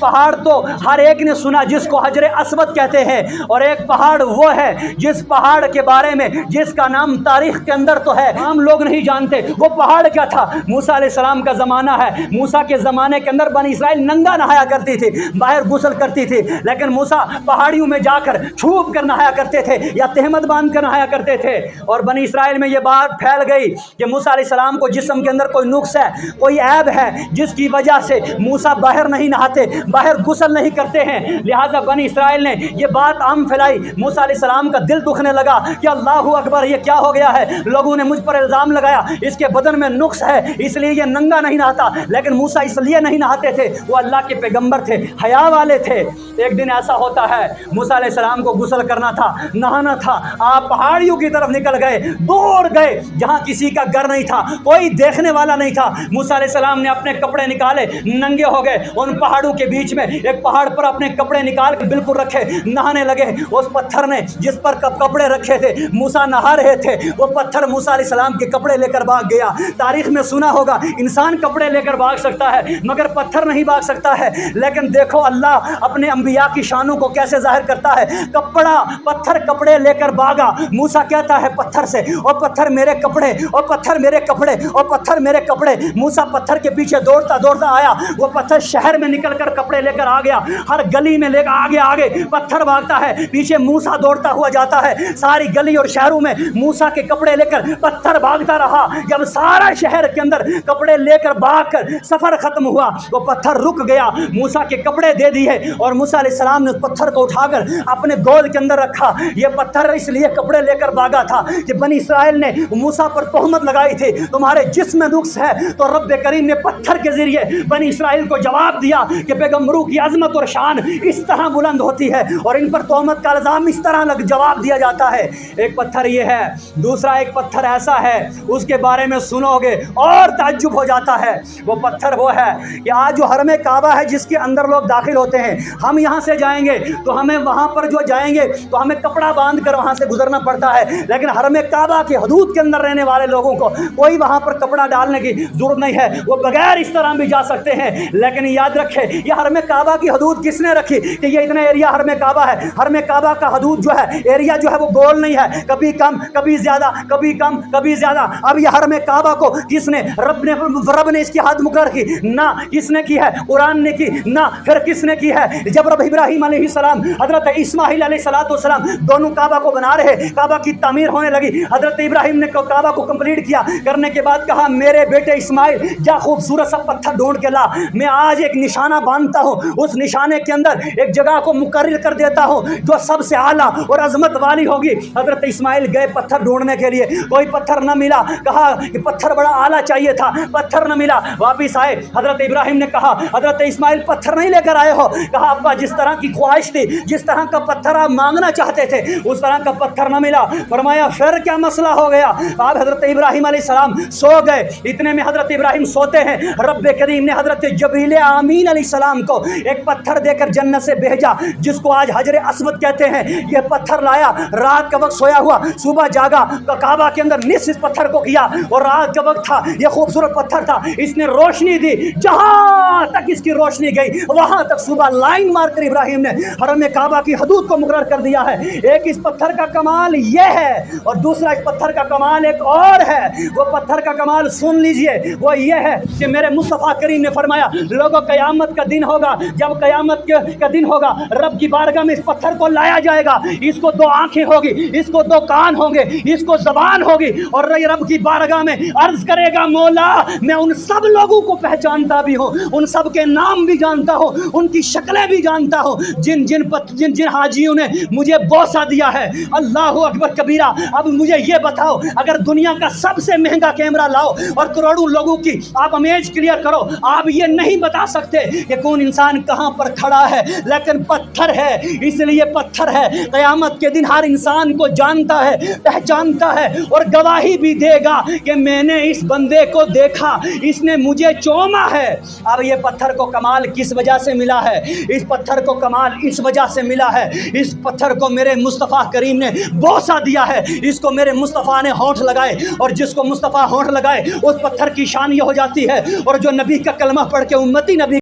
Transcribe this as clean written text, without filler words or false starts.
پہاڑ تو ہر ایک نے سنا جس کو حجر اسود کہتے ہیں، اور ایک پہاڑ وہ ہے جس پہاڑ کے بارے میں جس کا نام تاریخ کے اندر تو ہے، عام لوگ نہیں جانتے وہ پہاڑ کیا تھا۔ موسیٰ علیہ السلام کا زمانہ ہے، موسیٰ کے زمانے کے اندر بنی اسرائیل ننگا نہایا کرتی تھی، باہر غسل کرتی تھی، لیکن موسیٰ پہاڑیوں میں جا کر چھوپ کر نہایا کرتے تھے یا تہمت باندھ کر نہایا کرتے تھے۔ اور بنی اسرائیل میں یہ بات پھیل گئی کہ موسیٰ علیہ السلام کو جسم کے اندر کوئی نقص ہے، کوئی عیب ہے، جس کی وجہ سے موسیٰ باہر نہیں نہاتے، باہر غسل نہیں کرتے ہیں۔ لہٰذا بنی اسرائیل نے یہ بات عام پھیلائی، موسیٰ علیہ السلام کا دل دکھنے لگا کہ اللہ اکبر، یہ کیا ہو گیا ہے؟ لوگوں نے مجھ پر الزام لگایا اس کے بدن میں نقص ہے اس لیے یہ ننگا نہیں نہاتا، لیکن موسیٰ اس لیے نہیں نہاتے تھے، وہ اللہ کے پیغمبر تھے، حیا والے تھے۔ ایک دن ایسا ہوتا ہے موسیٰ علیہ السلام کو غسل کرنا تھا، نہانا تھا، آپ پہاڑیوں کی طرف نکل گئے، دور گئے جہاں کسی کا گھر نہیں تھا، کوئی دیکھنے والا نہیں تھا۔ موسیٰ علیہ السلام نے اپنے کپڑے نکالے، ننگے ہو گئے، ان پہاڑوں کے بیچ میں ایک پہاڑ پر اپنے کپڑے نکال کے بالکل رکھے، نہانے لگے۔ اس پتھر نے جس پر کپڑے رکھے تھے موسیٰ نہا رہے تھے، وہ پتھر موسیٰ علیہ السلام کے کپڑے لے کر بھاگ گیا۔ تاریخ میں سنا ہوگا انسان کپڑے لے کر بھاگ سکتا ہے مگر پتھر نہیں بھاگ سکتا ہے، لیکن دیکھو اللہ اپنے انبیاء کی شانوں کو کیسے ظاہر کرتا ہے۔ پتھر کپڑے لے کر بھاگا، موسیٰ کہتا ہے پتھر سے، اور پتھر میرے کپڑے، اور پتھر میرے کپڑے، اور پتھر میرے کپڑے۔ موسیٰ پتھر کے پیچھے دوڑتا دوڑتا آیا، وہ پتھر شہر میں نکل کر کپڑے لے کر آ گیا، ہر گلی میں لے کر آگے آگے پتھر بھاگتا ہے، پیچھے موسیٰ دوڑتا ہوا جاتا ہے، ساری گلی اور شہروں میں موسیٰ کے کپڑے لے کر پتھر بھاگتا رہا۔ جب سارا شہر کے اندر کپڑے لے کر بھاگ کر سفر ختم ہوا، وہ پتھر رک گیا، موسیٰ کے کپڑے دے دیے، اور موسیٰ علیہ السلام نے اس پتھر کو اٹھا کر اپنے گود کے اندر رکھا۔ یہ پتھر اس لیے کپڑے لے کر بھاگا تھا کہ بنی اسرائیل نے موسیٰ پر تہمت لگائی تھی تمہارے جسم میں نقص ہے، تو رب کریم نے پتھر کے ذریعے بنی اسرائیل کو جواب دیا کہ پیغمبروں کی عظمت اور شان اس طرح بلند ہوتی ہے اور ان پر تہمت کا الزام اس طرح جواب دیا جاتا ہے۔ ایک پتھر یہ ہے، دوسرا ایک پتھر ایسا ہے اس کے بارے میں سنو گے اور تعجب ہو جاتا ہے۔ وہ پتھر وہ ہے کہ آج جو حرم کعبہ ہے جس کے اندر لوگ داخل ہوتے ہیں، ہم یہاں سے جائیں گے تو ہمیں وہاں پر جو جائیں گے تو ہمیں کپڑا باندھ کر وہاں سے گزرنا پڑتا ہے، لیکن حرم کعبہ کے حدود کے اندر رہنے والے لوگوں کو کوئی وہاں پر کپڑا ڈالنے کی ضرورت نہیں ہے، وہ بغیر اس طرح بھی جا سکتے ہیں۔ لیکن یاد رکھے یہ حرم کعبہ کی حدود کس نے رکھی کہ یہ اتنا ایریا حرم کعبہ ہے؟ حرم کعبہ کا حدود جو ہے، ایریا جو ہے وہ گول نہیں ہے، کبھی کم کبھی زیادہ، کبھی کم کبھی زیادہ۔ اب یہ حرم کعبہ کو کس نے؟ رب نے اس کی حد مقرر کی نہ، کس نے کی ہے؟ قرآن نے کی نہ، پھر کس نے کی ہے؟ جب رب ابراہیم علیہ السلام حضرت اسماعیل علیہ السلام دونوں کعبہ کو بنا رہے، کعبہ کی تعمیر ہونے لگی، حضرت ابراہیم نے کعبہ کو کمپلیٹ کیا، کرنے کے بعد کہا میرے بیٹے اسماعیل جا خوبصورت سا پتھر ڈھونڈ کے لا، میں آج ایک نشانہ باندھتا ہوں، اس نشانے کے اندر ایک جگہ کو مقرر کر دیتا ہوں جو سب سے اعلیٰ اور عظمت والی ہوگی۔ حضرت اسماعیل گئے پتھر ڈھونڈنے کے لیے، کوئی پتھر نہ ملا، کہا کہ پتھر بڑا اعلیٰ چاہیے تھا، پتھر نہ ملا، واپس آئے، حضرت ابراہیم نے کہا حضرت اسماعیل پتھر نہیں لے کر آئے ہو؟ کہا ابا جس طرح کی خواہش تھی، جس طرح کا پتھر آپ مانگنا چاہتے تھے اس طرح کا پتھر نہ ملا۔ فرمایا پھر کیا مسئلہ ہو گیا؟ آپ حضرت ابراہیم علیہ السلام سو گئے، اتنے میں حضرت ابراہیم سوتے ہیں، رب کریم نے حضرت جبریل امین علیہ السلام کو ایک پتھر دے کر جنت سے بھیجا جس کو آج حجر اسود کہتے ہیں۔ یہ پتھر لایا، رات کا وقت سویا ہوا، صبح جاگا، کعبہ کے اندر نصف اس پتھر کو کیا، اور رات کا وقت تھا، یہ خوبصورت پتھر تھا، اس نے روشنی دی، جہاں تک اس کی روشنی گئی وہاں تک صبح لائن مار کر ابراہیم نے حرم کعبہ کی حدود کو مقرر کر دیا ہے۔ ایک اس پتھر کا کمال یہ ہے، اور دوسرا اس پتھر کا کمال ایک اور ہے۔ وہ پتھر کا کمال سن لیجئے، وہ یہ ہے کہ میرے مصطفیٰ کریم نے فرمایا لوگوں قیامت کا دن ہوگا، جب قیامت کا دن ہوگا رب کی بارگاہ میں اس پتھر کو لایا جائے گا، اس کو دو آنکھیں ہوگی، اس کو دو کان ہوں گے، اس کو زبان ہوگی، اور رب کی بارگاہ میں عرض کرے گا مولا میں ان سب لوگوں کو پہچانتا بھی ہوں، ان سب کے نام بھی جانتا ہوں، ان کی شکلیں بھی جانتا ہوں جن جن حاجیوں نے مجھے بوسہ دیا ہے۔ اللہ اکبر کبیرہ۔ اب مجھے یہ بتاؤ اگر دنیا کا سب سے مہنگا کیمرہ لاؤ اور کروڑوں لوگوں کی آپ امیج کلیئر کرو، آپ یہ نہیں بتا سکتے کہ کون انسان کہاں پر کھڑا ہے، لیکن پتھر ہے، اس لیے پتھر ہے۔ قیامت کے دن ہر انسان کو جانتا ہے، پہچانتا ہے، اور گواہی بھی دے گا کہ میں نے اس بندے کو دیکھا، اس نے مجھے چوما ہے۔ اب یہ پتھر کو کمال کس وجہ سے ملا ہے؟ اس پتھر کو کمال اس وجہ سے ملا ہے، اس پتھر کو میرے مصطفیٰ کریم نے بوسہ دیا ہے، اس کو میرے مصطفیٰ نے ہونٹ لگائے، اور جس کو مصطفیٰ ہونٹ لگائے اس پتھر کی شان یہ ہو جاتی ہے، اور جو نبی کا کلمہ پڑھ کے امتی نبی